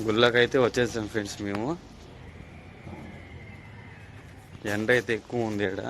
గుళ్ళకైతే వచ్చేసాం ఫ్రెండ్స్ మేము. ఎండ అయితే ఎక్కువ ఉంది ఇక్కడ.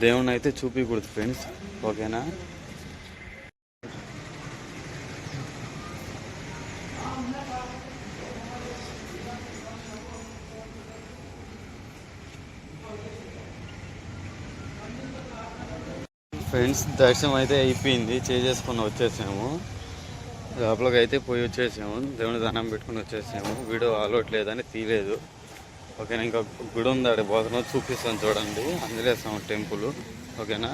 దేవుణ్ణి అయితే చూపించకూడదు ఫ్రెండ్స్, ఓకేనా. ఫ్రెండ్స్ దర్శనం అయితే అయిపోయింది, చేసుకొని వచ్చేసాము. లోపలికి అయితే పోయి వచ్చేసాము, దేవుని దండం పెట్టుకుని వచ్చేసాము. వీడియో అలౌట్ లేదని తీయలేదు, ఓకేనా. ఇంకా గుడి ఉంది అక్కడ పోతున్నాం, చూపిస్తాను చూడండి. ఆంజనేయ స్వామి టెంపుల్, ఓకేనా.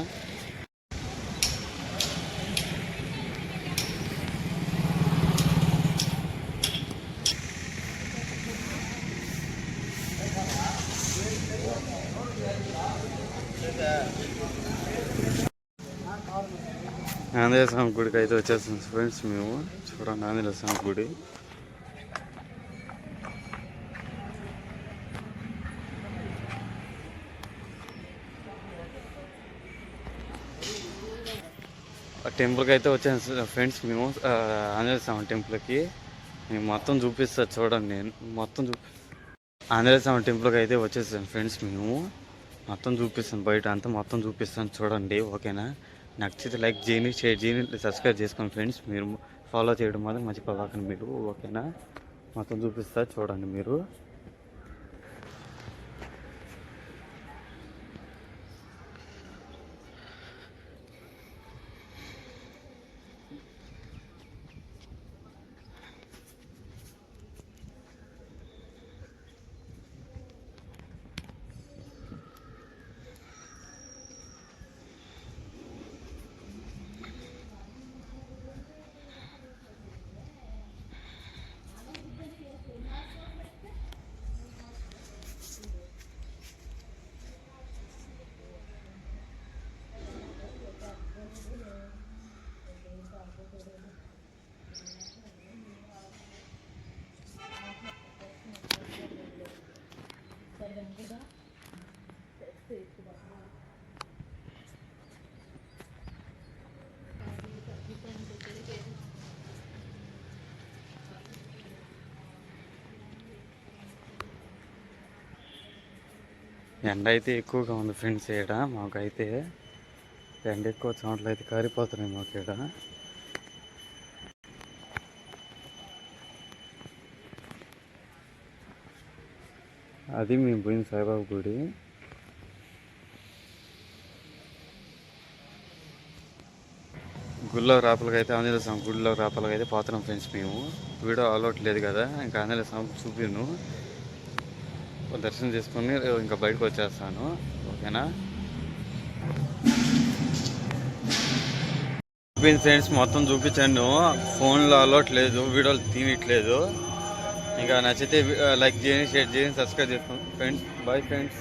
ఆంజనేయ స్వామి గుడికి అయితే వచ్చేస్తాం ఫ్రెండ్స్ మేము. చూడండి ఆంజనేయ స్వామి గుడి. టెంపుల్కి అయితే వచ్చాను ఫ్రెండ్స్ మేము, ఆంజనేయ స్వామి టెంపుల్కి. మేము మొత్తం చూపిస్తాను చూడండి, నేను మొత్తం ఆంజనేయ స్వామి టెంపుల్కి అయితే వచ్చేసాను ఫ్రెండ్స్ మేము. మొత్తం చూపిస్తాను, బయట అంతా మొత్తం చూపిస్తాను చూడండి, ఓకేనా. నచ్చితే లైక్ చేయండి, షేర్ చేయండి, సబ్స్క్రైబ్ చేసుకోండి ఫ్రెండ్స్. మీరు ఫాలో చేయడం మాత్రం మర్చిపోకండి మీరు, ఓకేనా. మొత్తం చూపిస్తా చూడండి మీరు. ఎండ అయితే ఎక్కువగా ఉంది ఫ్రెండ్స్ ఇక్కడ. మాకైతే ఎండ ఎక్కువ, చోట్ల అయితే కారిపోతున్నాయి మాకు ఇక్కడ. అది మేము పోయిన సాయిబాబా గుడి. గుళ్ళో రాపలకి అయితే, ఆంజనేయ స్వామి గుడిలో రాపలకి అయితే పోతున్నాం ఫ్రెండ్స్ మేము. వీడియో అలౌట్ లేదు కదా, ఇంకా ఆంజనేయ స్వామి చూపిను. దర్శనం చేసుకొని ఇంకా బయటకు వచ్చేస్తాను, ఓకేనా. ఫ్రెండ్స్ మొత్తం చూపించాను, ఫోన్లో అలౌట్ లేదు, వీడియోలు తీయట్లేదు. ఇంకా నచ్చితే లైక్ చేయండి, షేర్ చేయండి, సబ్స్క్రైబ్ చేసుకోండి ఫ్రెండ్స్. Bye friends.